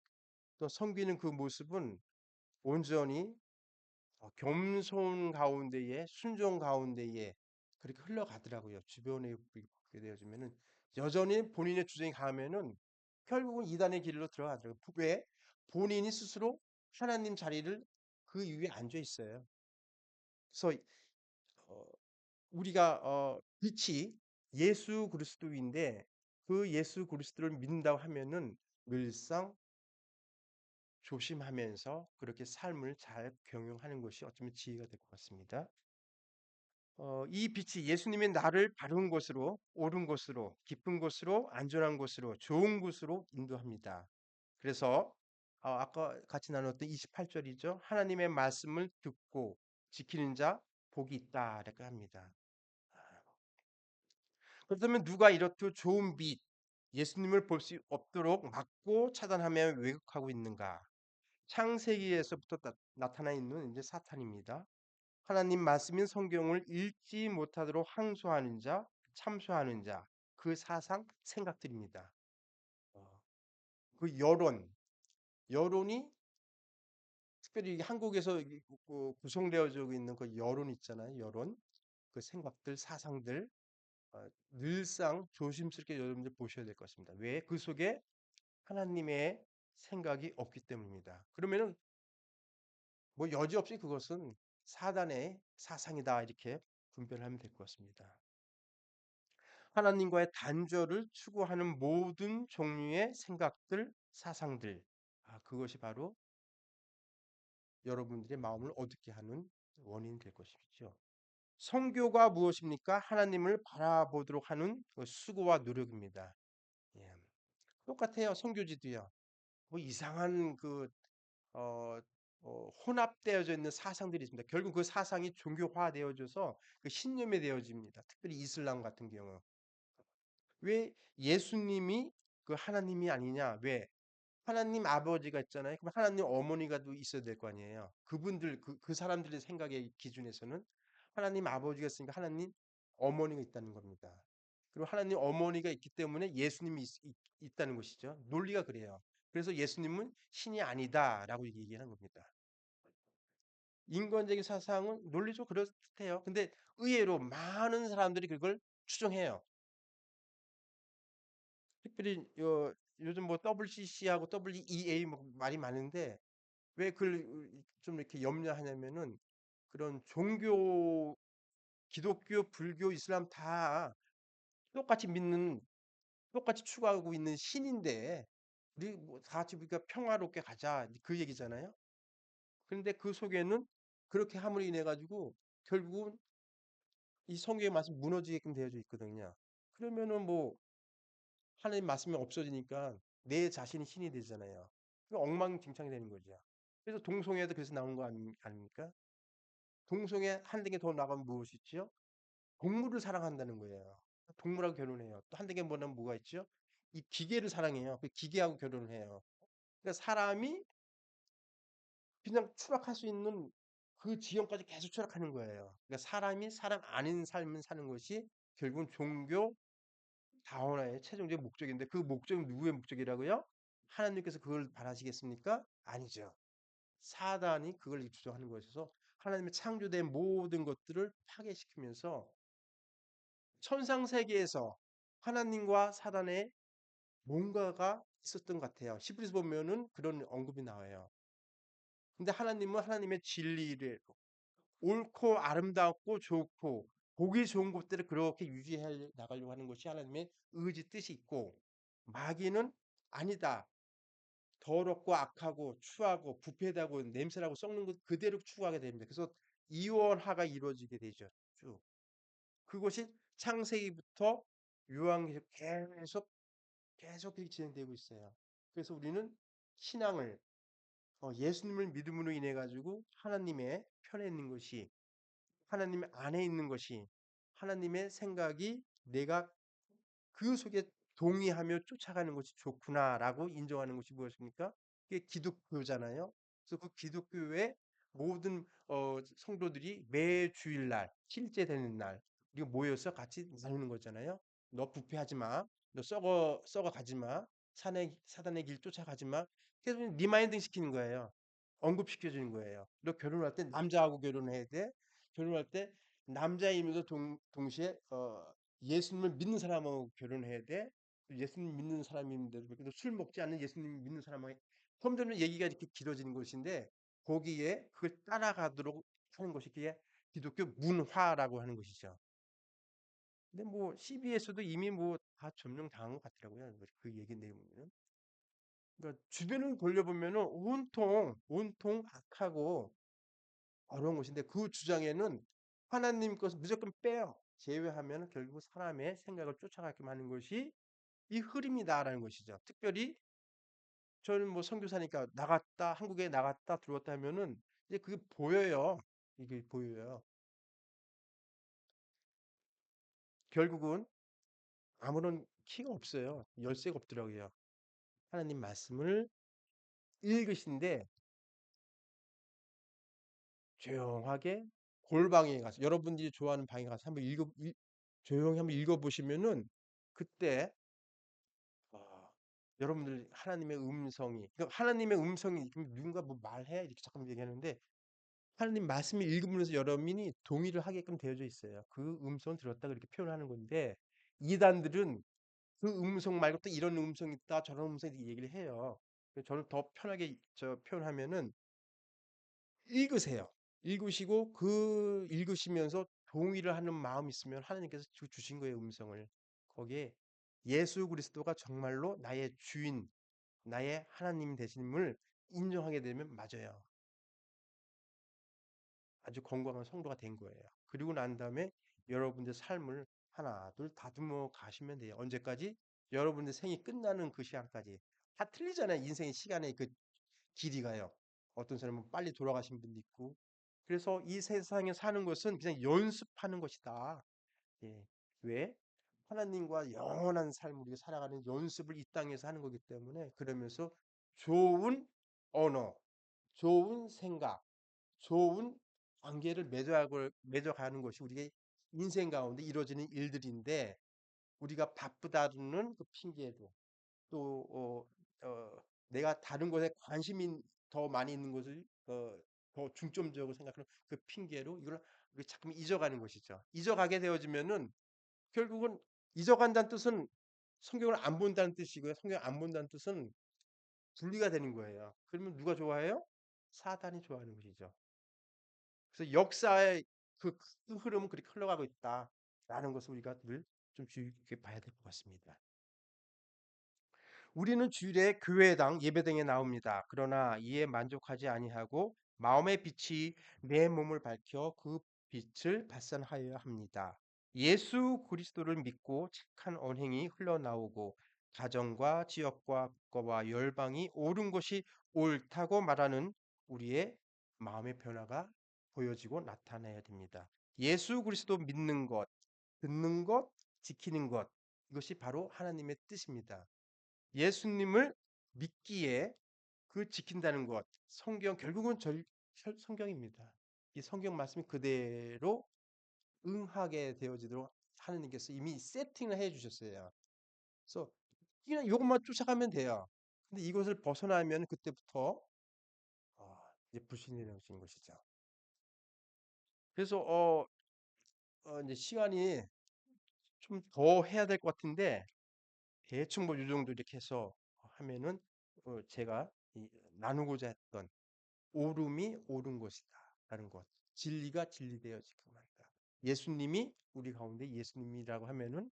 또 섬기는 그 모습은 온전히 겸손 가운데에 순종 가운데에 그렇게 흘러가더라고요. 주변에 보게 되어지면은 여전히 본인의 주장이 강하면은 결국은 이단의 길로 들어가더라고요. 왜? 본인이 스스로 하나님 자리를 그 위에 앉아 있어요. 그래서 어, 우리가 빛이 예수 그리스도인데 그 예수 그리스도를 믿는다고 하면은 늘상 조심하면서 그렇게 삶을 잘 경영하는 것이 어쩌면 지혜가 될 것 같습니다. 이 빛이 예수님의 나를 바른 곳으로, 옳은 곳으로, 기쁜 곳으로, 안전한 곳으로, 좋은 곳으로 인도합니다. 그래서 아까 같이 나눴던 28절이죠. 하나님의 말씀을 듣고 지키는 자 복이 있다라고 합니다. 그렇다면 누가 이렇듯 좋은 빛, 예수님을 볼 수 없도록 막고 차단하며 왜곡하고 있는가? 창세기에서부터 나타나 있는 이제 사탄입니다. 하나님 말씀인 성경을 읽지 못하도록 항소하는 자, 참소하는 자, 그 사상, 생각들입니다. 어, 그 여론이 특별히 한국에서 구성되어지고 있는 그 여론 있잖아요. 여론, 그 생각들, 사상들 늘상 조심스럽게 여러분들 보셔야 될 것 같습니다. 왜? 그 속에 하나님의 생각이 없기 때문입니다. 그러면은 뭐 여지없이 그것은 사단의 사상이다 이렇게 분별하면 될 것 같습니다. 하나님과의 단절을 추구하는 모든 종류의 생각들, 사상들, 그것이 바로 여러분들의 마음을 어둡게 하는 원인이 될 것이죠. 성교가 무엇입니까? 하나님을 바라보도록 하는 그 수고와 노력입니다. 예. 똑같아요. 성교지도요. 뭐 이상한 어, 혼합되어져 있는 사상들이 있습니다. 결국 그 사상이 종교화되어져서 그 신념이 되어집니다. 특별히 이슬람 같은 경우. 왜 예수님이 그 하나님이 아니냐? 왜? 하나님 아버지가 있잖아요. 그럼 하나님 어머니가 또 있어야 될 거 아니에요. 그분들 그 사람들의 생각의 기준에서는 하나님 아버지가 있으니까 하나님 어머니가 있다는 겁니다. 그리고 하나님 어머니가 있기 때문에 예수님이 있다는 것이죠. 논리가 그래요. 그래서 예수님은 신이 아니다라고 얘기하는 겁니다. 인간적인 사상은 논리적으로 그렇대요. 근데 의외로 많은 사람들이 그걸 추종해요. 특별히 요즘 뭐 WCC하고 WEA 뭐 말이 많은데 왜 그걸 좀 이렇게 염려하냐면은 그런 종교, 기독교, 불교, 이슬람 다 똑같이 믿는, 똑같이 추구하고 있는 신인데 우리 뭐다 같이 우리가 평화롭게 가자 그 얘기잖아요. 그런데 그 속에는 그렇게 함으로 인해 가지고 결국은 이 성경의 말씀 무너지게끔 되어져 있거든요. 그러면은 뭐 하나님 말씀이 없어지니까 내 자신이 신이 되잖아요. 그 엉망진창이 되는 거죠. 그래서 동성애도 그래서 나온 거 아닙니까? 동성애 한 단계 더 나가면 무엇이 있죠? 동물을 사랑한다는 거예요. 동물하고 결혼해요. 또 한 단계 뭐냐면 뭐가 있죠? 이 기계를 사랑해요. 그 기계하고 결혼을 해요. 그러니까 사람이 그냥 추락할 수 있는 그 지형까지 계속 추락하는 거예요. 그러니까 사람이 사람 아닌 삶을 사는 것이 결국은 종교 다원화의 최종적인 목적인데 그 목적은 누구의 목적이라고요? 하나님께서 그걸 바라시겠습니까? 아니죠. 사단이 그걸 주장하는 것이어서 하나님의 창조된 모든 것들을 파괴시키면서 천상 세계에서 하나님과 사단의 뭔가가 있었던 것 같아요. 시브리스 보면은 그런 언급이 나와요. 근데 하나님은 하나님의 진리를 옳고 아름답고 좋고 보기 좋은 것들을 그렇게 유지해 나가려고 하는 것이 하나님의 의지 뜻이 있고 마귀는 아니다. 더럽고 악하고 추하고 부패하고 냄새나고 썩는 것 그대로 추구하게 됩니다. 그래서 이원화가 이루어지게 되죠. 쭉. 그것이 창세기부터 요한계시록 계속 그렇게 진행되고 있어요. 그래서 우리는 신앙을 예수님을 믿음으로 인해 가지고 하나님의 편에 있는 것이 하나님 안에 있는 것이 하나님의 생각이 내가 그 속에 동의하며 쫓아가는 것이 좋구나라고 인정하는 것이 무엇입니까? 그게 기독교잖아요. 그래서 그 기독교의 모든 성도들이 매 주일날 실제 되는 날 우리가 모여서 같이 나누는 거잖아요. 너 부패하지 마. 너 썩어 가지 마. 사단의 길 쫓아가지 마. 그래서 리마인딩 시키는 거예요. 언급시켜 주는 거예요. 너 결혼할 때 남자하고 결혼해야 돼. 결혼할 때 남자이면서 동시에 예수님을 믿는 사람하고 결혼해야 돼. 또 예수님 믿는 사람인데도 그렇게 술 먹지 않는 예수님 믿는 사람하고 점점 얘기가 이렇게 길어지는 것인데 거기에 그걸 따라가도록 하는 것이 그게 기독교 문화라고 하는 것이죠. 근데 뭐 CBS도 이미 뭐 다 점령당한 것 같더라고요. 그 얘기 내용은. 그러니까 주변을 돌려보면은 온통 악하고 어려운 것인데 그 주장에는 하나님 것을 무조건 빼요. 제외하면 결국 사람의 생각을 쫓아가게 하는 것이 이 흐름이다라는 것이죠. 특별히 저는 뭐 선교사니까 나갔다 한국에 나갔다 들어왔다 하면은 이제 그게 보여요. 이게 보여요. 결국은 아무런 키가 없어요. 열쇠가 없더라고요. 하나님 말씀을 읽으신데 조용하게 골방에 가서 여러분들이 좋아하는 방에 가서 한번 조용히 한번 읽어보시면은 그때 여러분들 하나님의 음성이 그러니까 하나님의 음성이 누군가 뭐 말해 이렇게 잠깐 얘기하는데 하나님 말씀을 읽으면서 여러분이 동의를 하게끔 되어져 있어요. 그 음성을 들었다 그렇게 표현하는 건데 이단들은 그 음성 말고 또 이런 음성이 있다 저런 음성이 있다 얘기를 해요. 그래서 저는 더 편하게 저 표현하면은 읽으세요. 읽으시고 그 읽으시면서 동의를 하는 마음이 있으면 하나님께서 주신 거예요, 음성을. 거기에 예수 그리스도가 정말로 나의 주인, 나의 하나님 되심을 인정하게 되면 맞아요. 아주 건강한 성도가 된 거예요. 그리고 난 다음에 여러분들 삶을 하나, 둘 다듬어 가시면 돼요. 언제까지? 여러분들 생이 끝나는 그 시간까지. 다 틀리잖아요. 인생의 시간의 그 길이가요. 어떤 사람은 빨리 돌아가신 분도 있고. 그래서 이 세상에 사는 것은 그냥 연습하는 것이다. 예. 왜? 하나님과 영원한 삶을 우리가 살아가는 연습을 이 땅에서 하는 거기 때문에 그러면서 좋은 언어, 좋은 생각, 좋은 관계를 맺어가는 것이 우리의 인생 가운데 이루어지는 일들인데 우리가 바쁘다는 그 핑계도 또 내가 다른 것에 관심이 더 많이 있는 것을 더 중점적으로 생각하는 그 핑계로 이걸 우리 자꾸 잊어가는 것이죠. 잊어가게 되어지면은 결국은 잊어간다는 뜻은 성경을 안 본다는 뜻이고요. 성경 안 본다는 뜻은 분리가 되는 거예요. 그러면 누가 좋아해요? 사단이 좋아하는 것이죠. 그래서 역사의 그 흐름은 그렇게 흘러가고 있다라는 것을 우리가 늘 좀 주의 깊게 봐야 될 것 같습니다. 우리는 주일에 교회당 예배당에 나옵니다. 그러나 이에 만족하지 아니하고 마음의 빛이 내 몸을 밝혀 그 빛을 발산하여야 합니다. 예수 그리스도를 믿고 착한 언행이 흘러나오고 가정과 지역과 국가와 열방이 옳은 것이 옳다고 말하는 우리의 마음의 변화가 보여지고 나타나야 됩니다. 예수 그리스도 믿는 것, 듣는 것, 지키는 것 이것이 바로 하나님의 뜻입니다. 예수님을 믿기에 그 지킨다는 것, 성경 결국은 성경입니다. 이 성경 말씀이 그대로 응하게 되어지도록 하나님께서 이미 세팅을 해 주셨어요. 그래서 그냥 이것만 쫓아가면 돼요. 근데 이것을 벗어나면 그때부터 이제 불신이 되어지는 것이죠. 그래서 이제 시간이 좀 더 해야 될 것 같은데 대충 뭐 이 정도 이렇게 해서 하면은 제가 나누고자 했던 옳음이 옳은 것이다라는 것, 진리가 진리되어지기만 한다. 예수님이 우리 가운데 예수님이라고 하면은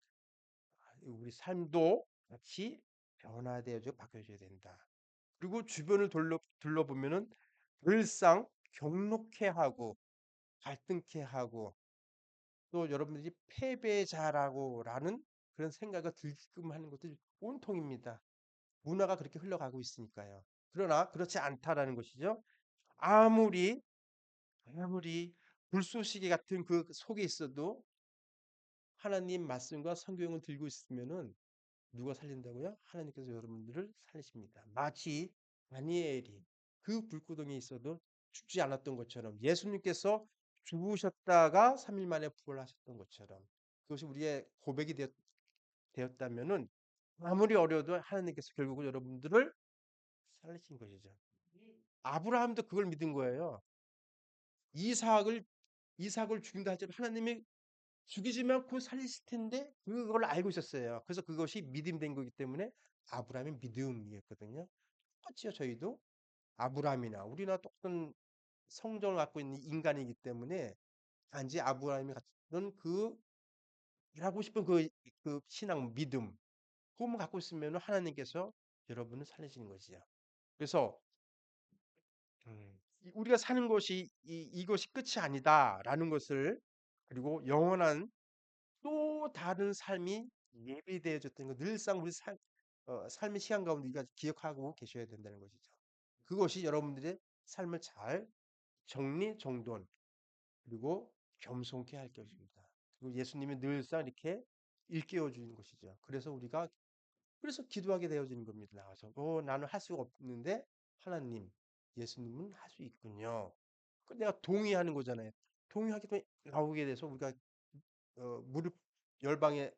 우리 삶도 같이 변화되어져 바뀌어져야 된다. 그리고 주변을 둘러보면은 늘상 경록해 하고 갈등케 하고 또 여러분들이 패배자라고라는 그런 생각을 들게끔 하는 것도 온통입니다. 문화가 그렇게 흘러가고 있으니까요. 그러나 그렇지 않다라는 것이죠. 아무리 아무리 불쏘시개 같은 그 속에 있어도 하나님 말씀과 성경을 들고 있으면은 누가 살린다고요? 하나님께서 여러분들을 살리십니다. 마치 다니엘이 그 불구덩이에 있어도 죽지 않았던 것처럼 예수님께서 죽으셨다가 3일 만에 부활하셨던 것처럼 그것이 우리의 고백이 되었다면은 아무리 어려워도 하나님께서 결국은 여러분들을 살리신 것이죠. 아브라함도 그걸 믿은 거예요. 이삭을 이삭을 죽인다 할지라도 하나님이 죽이지만 곧 살리실 텐데 그걸 알고 있었어요. 그래서 그것이 믿음 된 거기 때문에 아브라함의 믿음이었거든요. 똑같이요, 저희도 아브라함이나 우리나 똑같은 성정을 갖고 있는 인간이기 때문에 단지 아브라함이 갖던 그 일하고 싶은 그 신앙, 믿음, 그것만 갖고 있으면 하나님께서 여러분을 살리시는 것이죠. 그래서 우리가 사는 것이 이것이 끝이 아니다라는 것을 그리고 영원한 또 다른 삶이 예비되어졌던 거 늘상 우리 삶의 시간 가운데 우리가 기억하고 계셔야 된다는 것이죠. 그것이 여러분들의 삶을 잘 정리정돈 그리고 겸손케 할 것입니다. 그리고 예수님이 늘상 이렇게 일깨워 주는 것이죠. 그래서 기도하게 되어지는 겁니다. 나와서 나는 할 수가 없는데 하나님, 예수님은 할 수 있군요. 그 내가 동의하는 거잖아요. 동의하기 때문에 나오게 돼서 우리가 무릎 열방에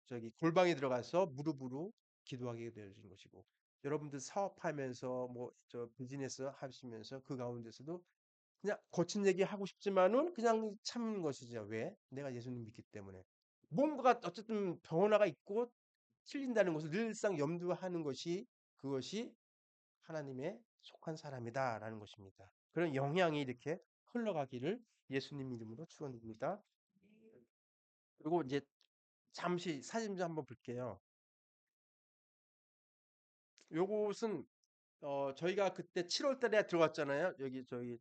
저기 골방에 들어가서 무릎으로 기도하게 되어진 것이고 여러분들 사업하면서 뭐 저 비즈니스 하시면서 그 가운데서도 그냥 거친 얘기 하고 싶지만은 그냥 참는 것이죠. 왜? 내가 예수님 믿기 때문에. 뭔가가 어쨌든 변화가 있고 틀린다는 것을 늘상 염두하는 것이 그것이 하나님의 속한 사람이다라는 것입니다. 그런 영향이 이렇게 흘러가기를 예수님 이름으로 축원드립니다. 그리고 이제 잠시 사진 좀 한번 볼게요. 요것은 저희가 그때 7월 달에 들어갔잖아요. 여기 저희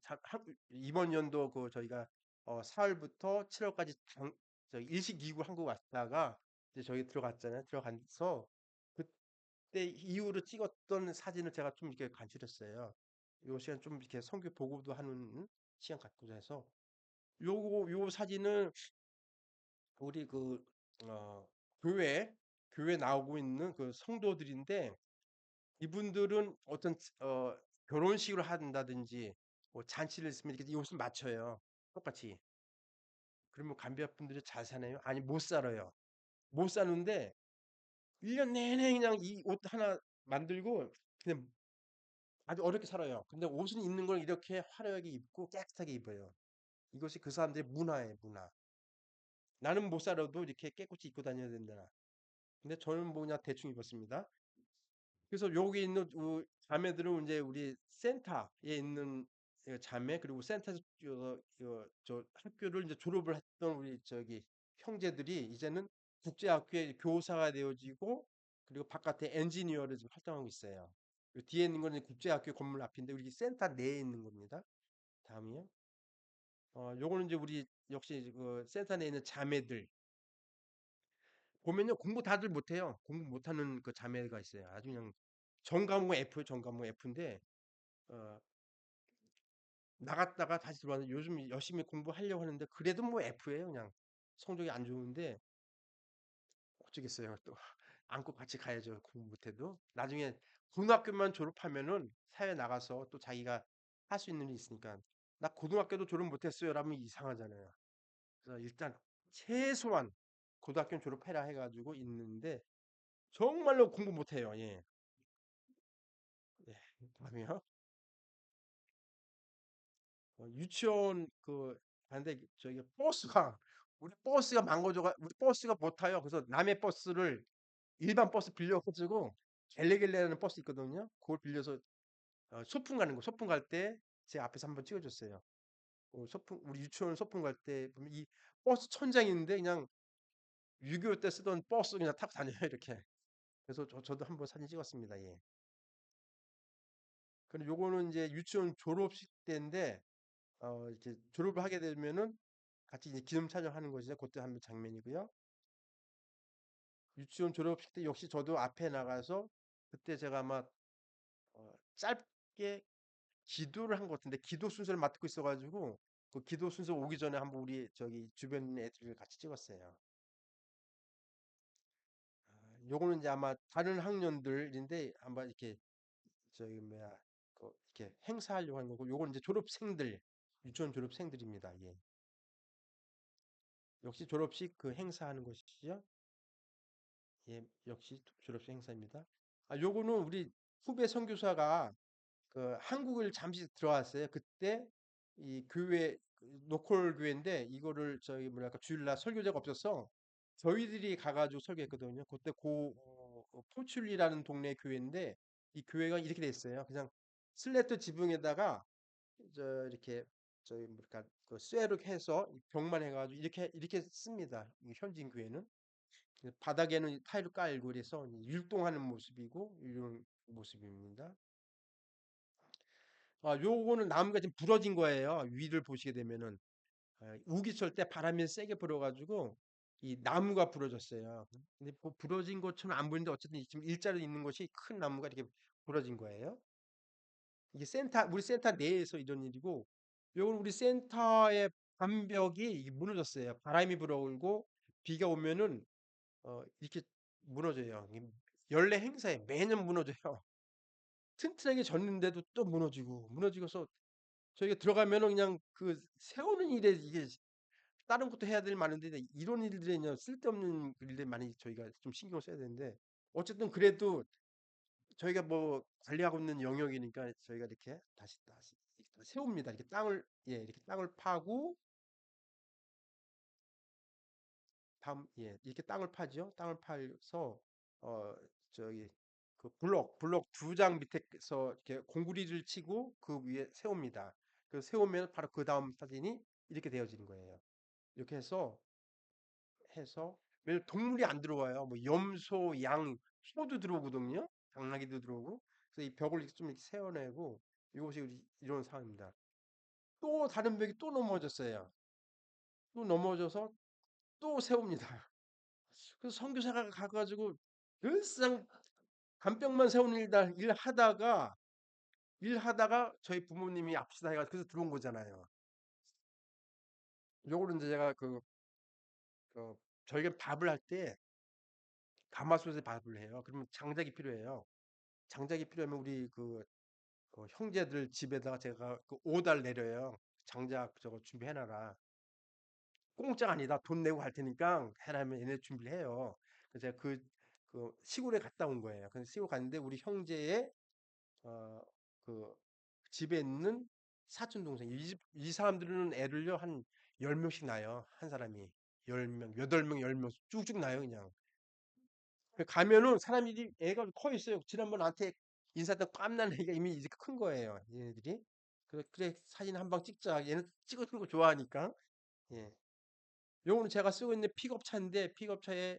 이번 연도 그 저희가 4월부터 7월까지 일식 기구 한국 왔다가 이제 저희 들어갔잖아요. 들어가서 그때 이후로 찍었던 사진을 제가 좀 이렇게 간추렸어요. 요 시간 좀 이렇게 성교 보고도 하는 시간 갖고자 해서 요 사진은 우리 어, 교회 교회 나오고 있는 그 성도들인데 이분들은 어떤 결혼식을 한다든지 뭐 잔치를 있으면 이렇게 이 옷을 맞춰요. 똑같이. 그러면 감비아분들이 잘 사나요? 아니 못 살아요. 못 사는데 1년 내내 그냥 이 옷 하나 만들고 그냥 아주 어렵게 살아요. 근데 옷은 입는 걸 이렇게 화려하게 입고 깨끗하게 입어요. 이것이 그 사람들의 문화예요, 문화. 나는 못 살아도 이렇게 깨끗이 입고 다녀야 된다. 근데 저는 뭐 그냥 대충 입었습니다. 그래서 여기 있는 자매들은 이제 우리 센터에 있는 자매 그리고 센터에서 저 학교를 이제 졸업을 했던 우리 저기 형제들이 이제는 국제학교의 교사가 되어지고 그리고 바깥에 엔지니어로 지금 활동하고 있어요. 그 뒤에 있는 거는 국제학교 건물 앞인데 우리 센터 내에 있는 겁니다. 다음이요. 요거는 이제 우리 역시 그 센터 내에 있는 자매들 보면요 공부 다들 못해요. 공부 못하는 그 자매가 있어요. 아주 그냥 전과목 F요, 전과목 F인데 어, 나갔다가 다시 들어와서 요즘 열심히 공부하려고 하는데 그래도 뭐 F예요, 그냥 성적이 안 좋은데 어쩌겠어요. 또 안고 같이 가야죠. 공부 못해도 나중에 고등학교만 졸업하면은 사회 나가서 또 자기가 할 수 있는 일이 있으니까 나 고등학교도 졸업 못했어요. 라면 이상하잖아요. 그래서 일단 최소한 고등학교 졸업해라 해가지고 있는데 정말로 공부 못해요. 예. 예. 다음이요. 유치원 반대 저기 버스가 우리 버스가 망가져가 우리 버스가 못 타요. 그래서 남의 버스를 일반 버스 빌려가지고 갤레갤레라는 버스 있거든요. 그걸 빌려서 소풍 가는 거. 소풍 갈 때 제 앞에서 한번 찍어줬어요. 소풍 우리 유치원 소풍 갈 때 보면 이 버스 천장인데 그냥 6.25 때 쓰던 버스 그냥 타고 다녀요 이렇게. 그래서 저도 한번 사진 찍었습니다. 예. 그리고 요거는 이제 유치원 졸업식 때인데 이렇게 졸업을 하게 되면은 같이 이제 기념 촬영하는 것이죠. 그때 한 장면이고요. 유치원 졸업식 때 역시 저도 앞에 나가서 그때 제가 아마 짧게 기도를 한 것 같은데 기도 순서를 맡고 있어가지고 그 기도 순서 오기 전에 한번 우리 저기 주변 애들 같이 찍었어요. 요거는 이제 아마 다른 학년들인데 아마 이렇게 저기 뭐야 이렇게 행사하려고 하는 거고 요건 이제 졸업생들 유치원 졸업생들입니다. 예. 역시 졸업식 그 행사하는 것이죠. 예, 역시 졸업식 행사입니다. 요거는 우리 후배 선교사가 그 한국을 잠시 들어왔어요. 그때 이 교회 로컬 교회인데 이거를 저희 뭐랄까 주일날 설교자가 없어서 저희들이 가가지고 설교했거든요. 그때 포출리라는 동네 교회인데 이 교회가 이렇게 돼 있어요. 그냥 슬래트 지붕에다가 이렇게 저희 뭐랄까 그 쇠로 해서 벽만 해가지고 이렇게 씁니다. 이 현진 교회는 바닥에는 타일을 깔고 그래서 율동하는 모습이고 이런 모습입니다. 요거는 나무가 지금 부러진 거예요. 위를 보시게 되면은 우기철 때 바람이 세게 불어가지고 이 나무가 부러졌어요. 근데 뭐 부러진 것처럼 안 보이는데 어쨌든 지금 일자로 있는 것이 큰 나무가 이렇게 부러진 거예요. 이게 우리 센터 내에서 이런 일이고, 요건 우리 센터의 반벽이 이게 무너졌어요. 바람이 불어오고 비가 오면은 이렇게 무너져요. 연례 행사에 매년 무너져요. 튼튼하게 졌는데도 또 무너지고서 저희가 들어가면은 그냥 그 세우는 일에 이게 다른 것도 해야 될 많은데 이런 일들에 그냥 쓸데없는 일들 많이 저희가 좀 신경 써야 되는데 어쨌든 그래도 저희가 뭐 관리하고 있는 영역이니까 저희가 이렇게 다시 이렇게 세웁니다. 이렇게 이렇게 땅을 파고 이렇게 땅을 파죠. 땅을 파서 어 저기 그 블록 두 장 밑에서 이렇게 공구리를 치고 그 위에 세웁니다. 그 세우면 바로 그 다음 사진이 이렇게 되어지는 거예요. 이렇게 해서 왜냐면 동물이 안 들어와요. 뭐 염소, 양, 소도 들어오거든요. 당나귀도 들어오고. 그래서 이 벽을 이렇게 좀 이렇게 세워내고 이것이 이런 상황입니다. 또 다른 벽이 또 넘어졌어요. 또 넘어져서 또 세웁니다. 그래서 선교사가 가가지고 늘상 간병만 세우는 일하다가 저희 부모님이 아프시다 해가지고 그래서 들어온 거잖아요. 요거는 이제 제가 그 저희가 밥을 할 때 가마솥에 밥을 해요. 그러면 장작이 필요해요. 장작이 필요하면 우리 그 형제들 집에다가 제가 그 오달 내려요. 장작 저거 준비해놔라. 공짜가 아니다. 돈 내고 갈 테니까 해라면 얘네 준비를 해요. 그래서 제가 그 시골에 갔다 온 거예요. 그래서 시골 갔는데 우리 형제의 어, 그 집에 있는 사촌 동생 이 사람들은 애를요 한 10명씩 낳아요. 한 사람이 10명, 8명, 10명 쭉쭉 낳아요, 그냥. 가면은 사람들이 애가 커 있어요. 지난번 나한테 인사했던 깜난 애가 이미 이제 큰 거예요. 얘네들이. 그래 사진 한 방 찍자. 얘는 찍어주는 거 좋아하니까. 예. 요거는 제가 쓰고 있는 픽업차인데 픽업차에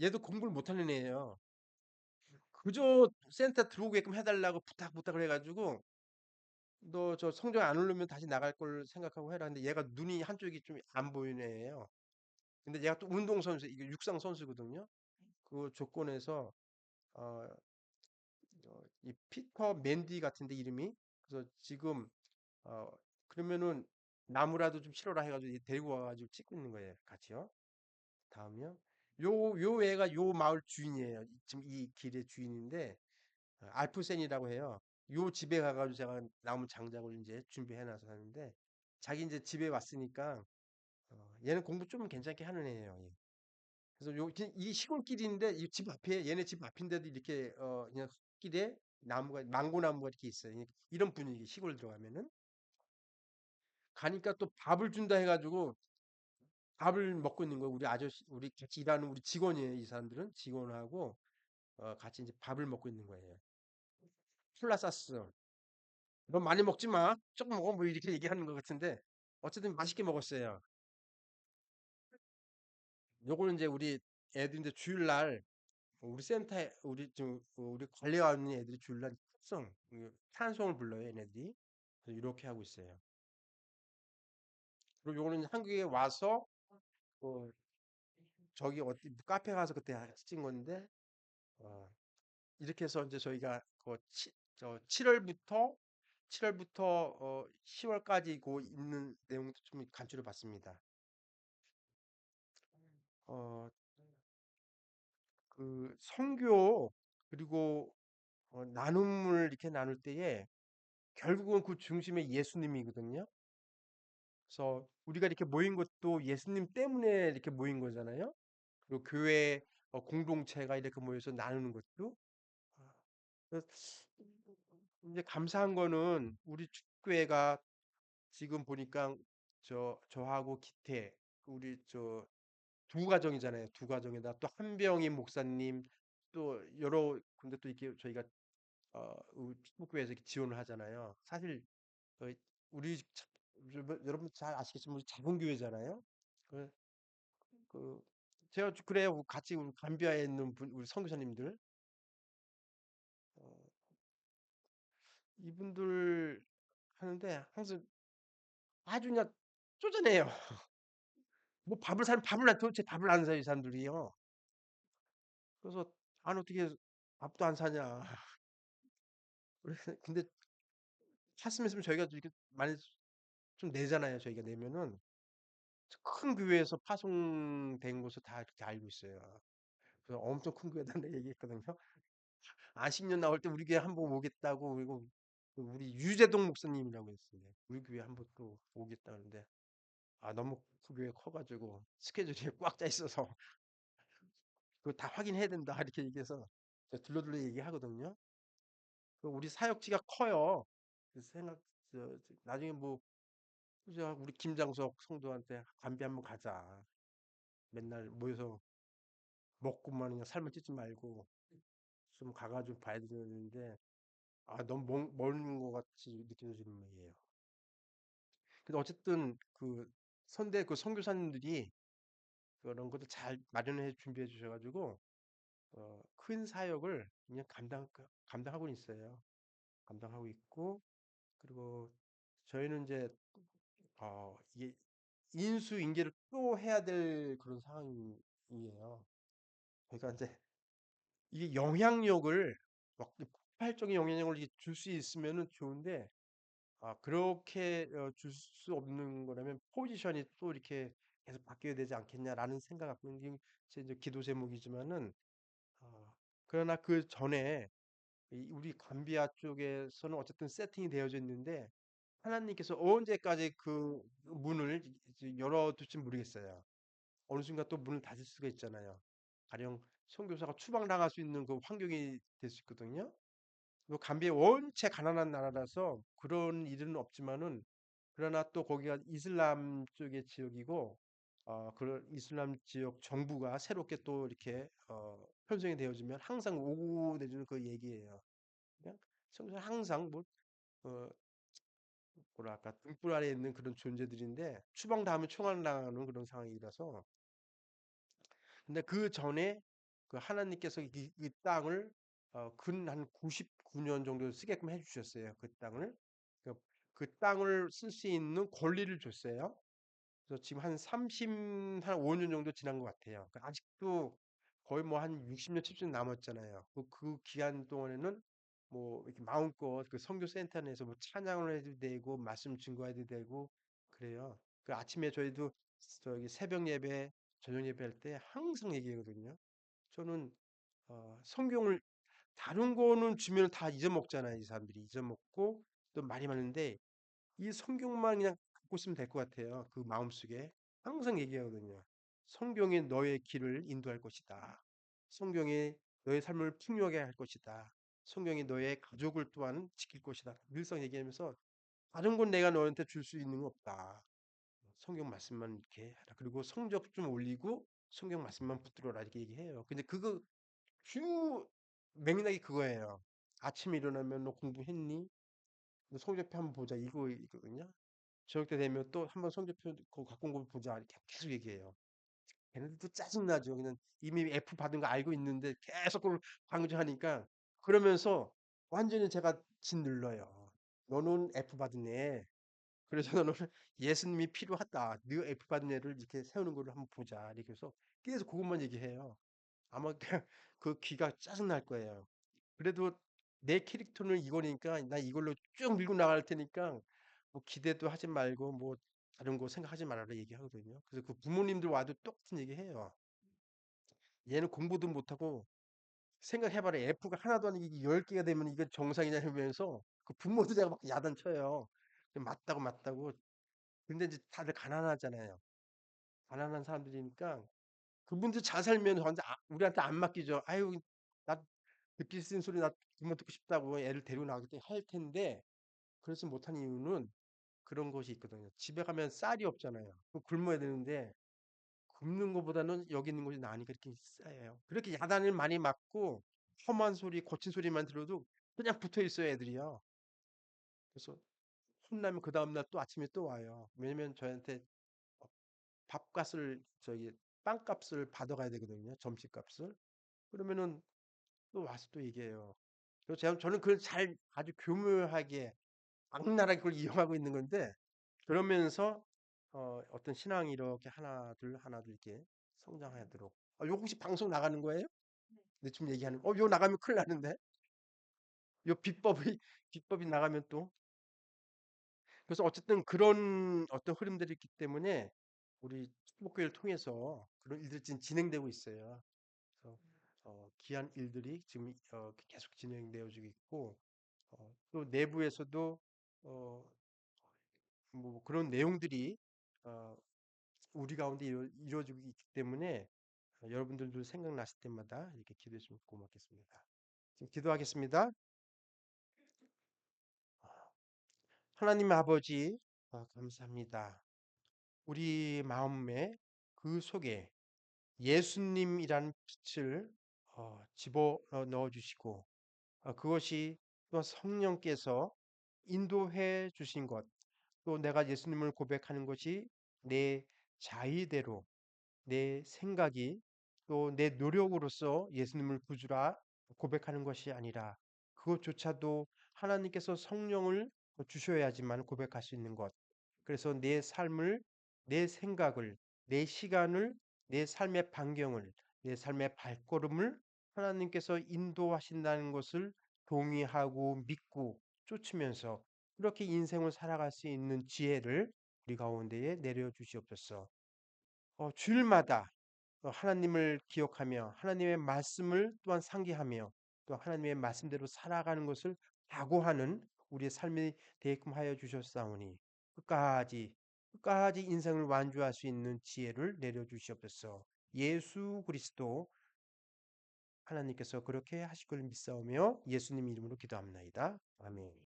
얘도 공부를 못하는 애예요. 그저 센터 들어오게끔 해달라고 부탁을 해가지고 너 저 성적 안 오르면 다시 나갈 걸 생각하고 해라. 근데 얘가 눈이 한쪽이 좀 안 보이는 애예요. 근데 얘가 또 운동선수, 이게 육상 선수거든요. 그 조건에서 어, 이 피터 맨디 같은데 이름이. 그래서 지금 어, 그러면은 나무라도 좀 실어라 해가지고 데리고 와가지고 찍고 있는 거예요. 같이요. 다음이요. 요 애가 요 마을 주인이에요. 지금 이 길의 주인인데 알프센이라고 해요. 요 집에 가가지고 제가 나무 장작을 이제 준비해놔서 하는데 자기 이제 집에 왔으니까 얘는 공부 좀 괜찮게 하는 애예요. 얘. 그래서 이 시골길인데 이 집 앞에 얘네 집 앞인데도 이렇게 그냥 길에 나무가 망고나무가 이렇게 있어요. 이런 분위기 시골 들어가면은 가니까 또 밥을 준다 해가지고 밥을 먹고 있는 거예요. 우리 아저씨, 우리 같이 일하는 우리 직원이에요. 이 사람들은 직원하고 같이 이제 밥을 먹고 있는 거예요. 플라사스. 너 많이 먹지 마. 조금 먹어. 뭐 이렇게 얘기하는 것 같은데 어쨌든 맛있게 먹었어요. 요거는 이제 우리 애들 이제 주일날 우리 센터에 우리 관리하는 애들이 주일날 찬송을 불러요. 얘네들이. 그래서 이렇게 하고 있어요. 그리고 요거는 이제 한국에 와서 어, 저기 어디 카페 가서 그때 찍은 건데 어, 이렇게 해서 이제 저희가 저 7월부터 10월까지 그 있는 내용도 좀 간추려 봤습니다. 어, 그 선교 그리고 나눔을 이렇게 나눌 때에 결국은 그 중심에 예수님이거든요. 그래서 우리가 이렇게 모인 것도 예수님 때문에 이렇게 모인 거잖아요. 그리고 교회 공동체가 이렇게 모여서 나누는 것도 그래서 이제 감사한 거는 우리 축교회가 지금 보니까 저하고 기태, 우리 두 가정이잖아요. 두 가정에다 또 한병희 목사님, 또 여러 군데 또 이렇게 저희가 우리 축복교회에서 이렇게 지원을 하잖아요. 사실 어, 우리 여러분 잘 아시겠지만 우리 작은 교회잖아요. 그, 그 제가 그래요. 같이 우리 감비아에 있는 우리 선교사님들 어, 이분들 하는데 항상 아주 그냥 쪼잔해요. 뭐 도대체 밥을 안 사요, 이 사람들이요. 그래서 안 어떻게 밥도 안 사냐. 근데 찼으면 있으면 저희가 이렇게 많이 좀 내잖아요. 저희가 내면은 큰 교회에서 파송된 곳을 다 이렇게 알고 있어요. 그래서 엄청 큰 교회다 얘기했거든요. 안식년 나올 때 우리 교회 한번 오겠다고. 그리고 그 우리 유재동 목사님이라고 했어요. 우리 교회 한번 또 오겠다는데 너무 그 교회 커가지고 스케줄이 꽉 짜 있어서 그거 다 확인해야 된다 이렇게 얘기해서 제가 둘러둘러 얘기하거든요. 우리 사역지가 커요. 그래서 나중에 뭐 그죠? 우리 김장석 성도한테 담배 한번 가자. 맨날 모여서 먹고만 그냥 살만 찢지 말고 좀 가가지고 봐야 되는데 너무 먼 것 같이 느껴지는 거예요. 근데 어쨌든 그 선대 그 선교사님들이 그런 것도 잘 마련해 준비해 주셔가지고 큰 사역을 그냥 감당하고 있어요. 감당하고 있고 그리고 저희는 이제 이게 인수인계를 또 해야 될 그런 상황이에요. 그러니까 이제 이게 영향력을 막 폭발적인 영향력을 줄 수 있으면은 좋은데 그렇게 줄 수 없는 거라면 포지션이 또 이렇게 계속 바뀌어야 되지 않겠냐라는 생각 갖고 있는 게 제 이제 기도 제목이지만은 그러나 그 전에 우리 감비아 쪽에서는 어쨌든 세팅이 되어져 있는데 하나님께서 언제까지 그 문을 이제 열어둘지 모르겠어요. 어느 순간 또 문을 닫을 수가 있잖아요. 가령 선교사가 추방당할 수 있는 그 환경이 될 수 있거든요. 뭐 감비아 원체 가난한 나라라서 그런 일은 없지만은 그러나 또 거기가 이슬람 쪽의 지역이고 그런 이슬람 지역 정부가 새롭게 또 이렇게 편성이 되어지면 항상 오고 내주는 그 얘기예요. 그냥 성경 항상 어, 뭐랄까 등불 아래 있는 그런 존재들인데 추방당하면 총알당하는 그런 상황이라서 근데 그 전에 그 하나님께서 이 땅을 근 한 99년 정도 쓰게끔 해주셨어요. 그 땅을 그, 그 땅을 쓸 수 있는 권리를 줬어요. 그래서 지금 한 5년 정도 지난 것 같아요. 아직도 거의 뭐 한 60년, 70년 남았잖아요. 그 기간 동안에는 뭐 이렇게 마음껏 그 선교 센터 내에서 뭐 찬양을 해도 되고 말씀 증거해도 되고 그래요. 그 아침에 저희도 저기 새벽 예배, 저녁 예배 할 때 항상 얘기하거든요. 저는 성경을 다른 거는 주면 다 잊어먹잖아요. 이 사람들이 잊어먹고 또 말이 많은데 이 성경만 그냥 갖고 있으면 될 것 같아요. 그 마음속에 항상 얘기하거든요. 성경이 너의 길을 인도할 것이다. 성경이 너의 삶을 풍요하게 할 것이다. 성경이 너의 가족을 또한 지킬 것이다. 늘상 얘기하면서 다른 건 내가 너한테 줄 수 있는 거 없다. 성경 말씀만 이렇게 하라. 그리고 성적 좀 올리고 성경 말씀만 붙들어라 이렇게 얘기해요. 근데 그거 주 맥락이 그거예요. 아침에 일어나면 너 공부했니? 너 성적표 한번 보자 이거거든요. 저녁 때 되면 또 한번 성적표 그거 갖고 온 거 보자 이렇게 계속 얘기해요. 걔네들도 짜증나죠. 그냥 이미 F 받은 거 알고 있는데 계속 그걸 강조하니까 그러면서 완전히 제가 짓눌러요. 너는 F 받은 애. 그래서 너는 예수님이 필요하다. 너 F 받은 애를 이렇게 세우는 거를 한번 보자. 이렇게 해서 계속 그것만 얘기해요. 아마 그 귀가 짜증날 거예요. 그래도 내 캐릭터는 이거니까 나 이걸로 쭉 밀고 나갈 테니까 뭐 기대도 하지 말고 뭐 다른 거 생각하지 말아라 얘기하거든요. 그래서 그 부모님들 와도 똑같은 얘기해요. 얘는 공부도 못하고 생각해봐라. F가 하나도 아니고 이게 10개가 되면 이게 정상이냐 하면서 그 부모도 제가 막 야단쳐요. 맞다고 맞다고. 근데 이제 다들 가난하잖아요. 가난한 사람들이니까 그분들 잘 살면 우리한테 안 맡기죠. 아유, 나 듣기 싫은 소리 나 부모 듣고 싶다고 애를 데리고 나가겠다 할 텐데 그렇지 못한 이유는 그런 곳이 있거든요. 집에 가면 쌀이 없잖아요. 굶어야 되는데 굶는 것보다는 여기 있는 곳이 나으니까 이렇게 쌓여요. 그렇게 야단을 많이 맞고 험한 소리, 거친 소리만 들어도 그냥 붙어 있어요, 애들이요. 그래서 혼나면 그 다음날 또 아침에 또 와요. 왜냐면 저한테 밥값을 저기 빵값을 받아가야 되거든요. 점심값을. 그러면은 또 와서 또 얘기해요. 그래서 저는 그걸 잘 아주 교묘하게 악랄하게 그걸 이용하고 있는 건데 그러면서 어떤 신앙이 이렇게 하나 둘 이렇게 성장하도록. 요 혹시 방송 나가는 거예요? 네, 지금 얘기하는 거. 요 나가면 큰일 나는데. 요 비법이 나가면 또. 그래서 어쨌든 그런 어떤 흐름들이 있기 때문에 우리 축복교회를 통해서 그런 일들이 지금 진행되고 있어요. 그래서 귀한 일들이 지금 계속 진행되어지고 있고 또 내부에서도 어, 뭐 그런 내용들이 어, 우리 가운데 이루어지고 있기 때문에 여러분들도 생각나실 때마다 이렇게 기도해 주시면 고맙겠습니다. 지금 기도하겠습니다. 하나님 아버지 감사합니다. 우리 마음에 그 속에 예수님이라는 빛을 집어 넣어 주시고 그것이 또 성령께서 인도해 주신 것, 또 내가 예수님을 고백하는 것이 내 자의대로 내 생각이 또 내 노력으로서 예수님을 구주라 고백하는 것이 아니라 그것조차도 하나님께서 성령을 주셔야지만 고백할 수 있는 것. 그래서 내 삶을, 내 생각을, 내 시간을, 내 삶의 반경을, 내 삶의 발걸음을 하나님께서 인도하신다는 것을 동의하고 믿고 쫓으면서 그렇게 인생을 살아갈 수 있는 지혜를 우리 가운데에 내려 주시옵소서. 주일마다 하나님을 기억하며 하나님의 말씀을 또한 상기하며 또 하나님의 말씀대로 살아가는 것을 각오하는 우리의 삶이 되게끔 하여 주셨사오니 끝까지 인생을 완주할 수 있는 지혜를 내려 주시옵소서. 예수 그리스도 하나님께서 그렇게 하실 걸 믿사오며 예수님 이름으로 기도합나이다. 아멘.